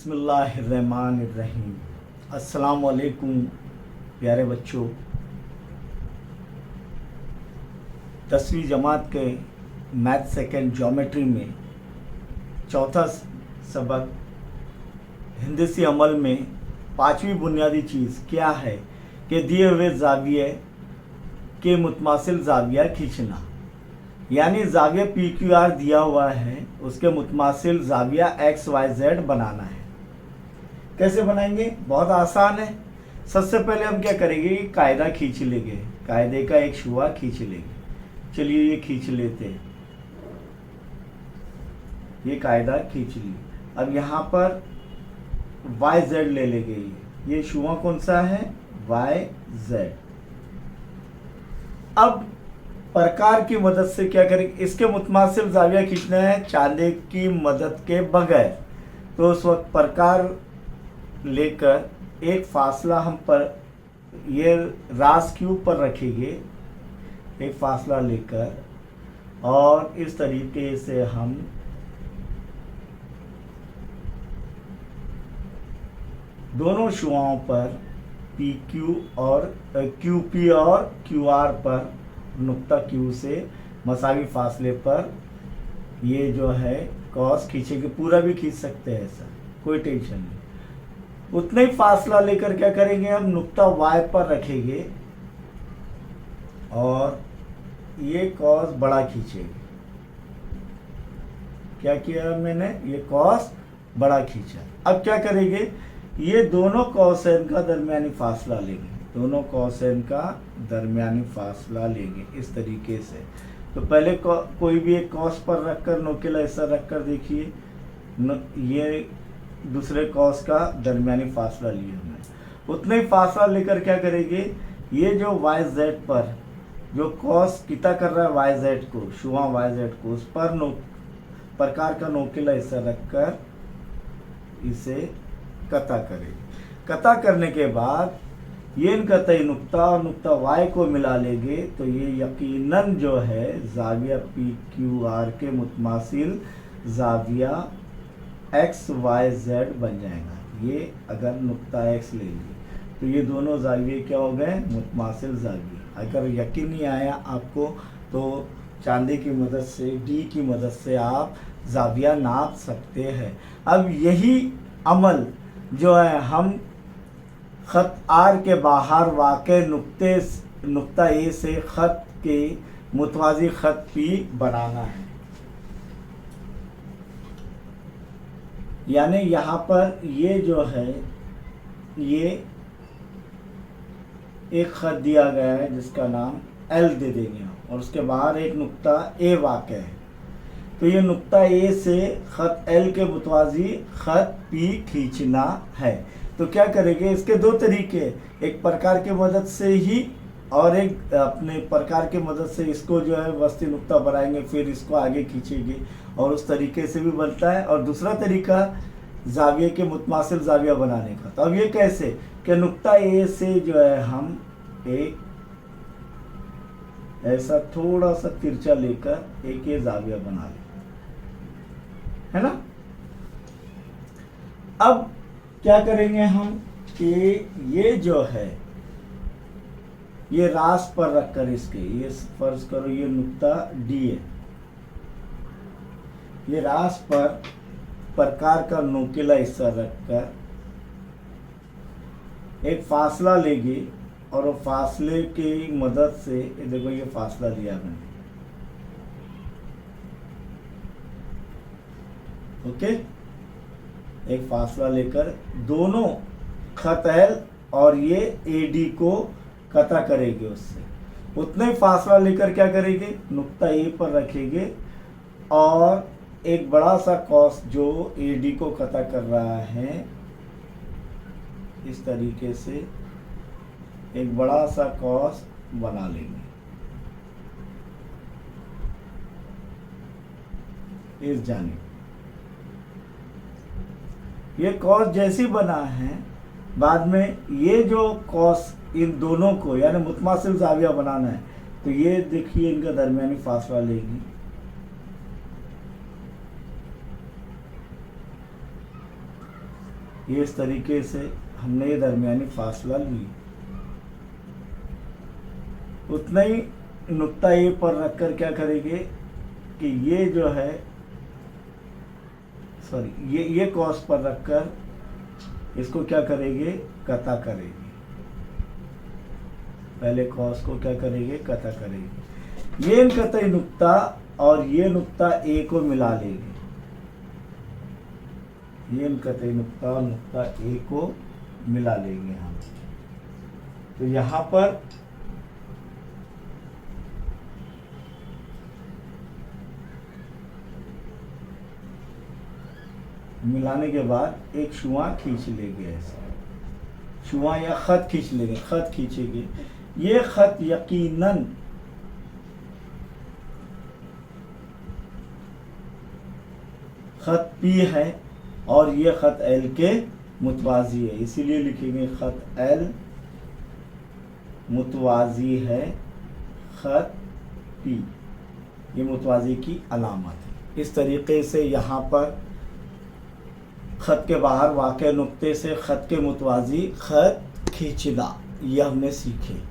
बिस्मिल्लाहिर्रहमानिर्रहीम। अस्सलाम वालेकुम प्यारे बच्चों। 10वीं जमात के मैथ सेकेंड ज्योमेट्री में चौथा सबक हिंदी से अमल में पांचवी बुनियादी चीज़ क्या है कि दिए हुए जाविये के मुतमासिल जाविया खींचना, यानी जाविया पी क्यू आर दिया हुआ है, उसके मुतमासिल जाविया एक्स वाई जेड बनाना है। कैसे बनाएंगे? बहुत आसान है। सबसे पहले हम क्या करेंगे, कायदा खींच लेंगे, कायदे का एक शुआ खींच लेंगे। चलिए ये खींच लेते हैं, ये कायदा खींच लिया। अब यहाँ पर वाई जेड ले लेंगे। ये शुआ कौन सा है? Y Z. अब प्रकार की मदद से क्या करेंगे, इसके मुतमासिल जाविया खींचना है चांदे की मदद के बगैर। तो उस वक्त प्रकार लेकर एक फासला हम पर ये रास क्यूब पर रखेंगे, एक फासला लेकर, और इस तरीके से हम दोनों शुआओं पर पी क्यू और क्यू पी और क्यू आर पर नुक्ता क्यू से मसावी फासले पर ये जो है कॉस खींचेंगे। पूरा भी खींच सकते हैं, ऐसा कोई टेंशन नहीं। उतना ही फासला लेकर क्या करेंगे, हम नुक्ता वाई पर रखेंगे और ये कॉस बड़ा खींचेंगे। क्या किया मैंने? ये कॉस बड़ा खींचा। अब क्या करेंगे, ये दोनों कॉसेन का दरमियानी फासला लेंगे, दोनों कॉसेन का दरमियानी फासला लेंगे इस तरीके से। तो पहले कोई भी एक कॉस पर रखकर नोकेला ऐसा रखकर देखिए, ये दूसरे कॉस का दरमियानी फासला लिया हमने। उतना ही फासला लेकर क्या करेंगे, ये जो वाई जेड पर जो कॉस किता कर रहा है वाई जेड को, शुआ वाई जेड को, उस पर प्रकार का नोकेला ऐसा रखकर इसे कता करेंगे। कता करने के बाद ये कतई नुक्ता और नुक्ता वाई को मिला लेंगे तो ये यकीनन जो है जाविया पी क्यू आर के मुतमासिल जाविया एक्स वाई जेड बन जाएगा। ये अगर नुक्ता एक्स ले लिए तो ये दोनों जाविये क्या हो गए? मुतमासिल जाविये। अगर यकीन नहीं आया आपको तो चांदी की मदद से, डी की मदद से आप जाविया नाप सकते हैं। अब यही अमल जो है हम ख़त आर के बाहर वाक़े नुक्ता ए से ख़त के मुतवाज़ी ख़त पी बनाना है। यानी यहाँ पर ये जो है, ये एक ख़त दिया गया है जिसका नाम एल दे देंगे और उसके बाहर एक नुक्ता ए वाक़ है। तो ये नुक्ता ए से ख़त एल के मुतवाज़ी ख़त पी खींचना है। तो क्या करेंगे, इसके दो तरीके, एक प्रकार की मदद से ही और एक अपने प्रकार की मदद से इसको जो है वस्ती नुक्ता बनाएंगे, फिर इसको आगे खींचेंगे और उस तरीके से भी बनता है। और दूसरा तरीका जाविये के मुतमासिल जाविया बनाने का। तो अब ये कैसे कि नुक्ता ए से जो है हम एक ऐसा थोड़ा सा तिरछा लेकर एक ये जाविया बना लें, है ना। अब क्या करेंगे हम कि ये जो है ये रास पर रखकर इसके, ये फर्ज करो ये नुक्ता डी है, ये रास पर प्रकार का नोकेला हिस्सा रखकर एक फासला लेंगे और वो फासले की मदद से, देखो ये फासला लिया मैंने, ओके। एक फासला लेकर दोनों खत एल और ये ए डी को कता करेंगे, उससे उतना ही फासला लेकर क्या करेंगे, नुक्ता ए पर रखेंगे और एक बड़ा सा कॉस जो ए डी को कता कर रहा है, इस तरीके से एक बड़ा सा कॉस बना लेंगे इस जानिब। ये कॉस जैसी बना है, बाद में ये जो कॉस इन दोनों को यानी मुतमासिल जाविया बनाना है, तो ये देखिए इनका दरमियानी फासला लेंगे, ये इस तरीके से हमने ये दरमियानी फासला ली। उतना ही नुक्ता ए पर रखकर क्या करेंगे कि ये जो है ये कॉस पर रखकर इसको क्या करेंगे, कता करेंगे। पहले कॉस को क्या करेंगे, कता करेंगे। ये कतई नुक्ता और ये नुक्ता ए को मिला लेंगे। ये कतई नुक्ता और नुक्ता ए को मिला लेंगे हम। तो यहाँ पर मिलाने के बाद एक छुआ खींच लेंगे, ऐसा छुआ या खत खींच लेंगे। खत खींचेंगे, ये खत यकीनन खत पी है और ये खत एल के मुतवाजी है, इसीलिए लिखेंगे खत एल मुतवाजी है खत पी, ये मुतवाजी की अलामत है। इस तरीके से यहाँ पर खत के बाहर वाक़े नुक्ते से खत के मुतवाजी खत खींचना, यह हमने सीखे।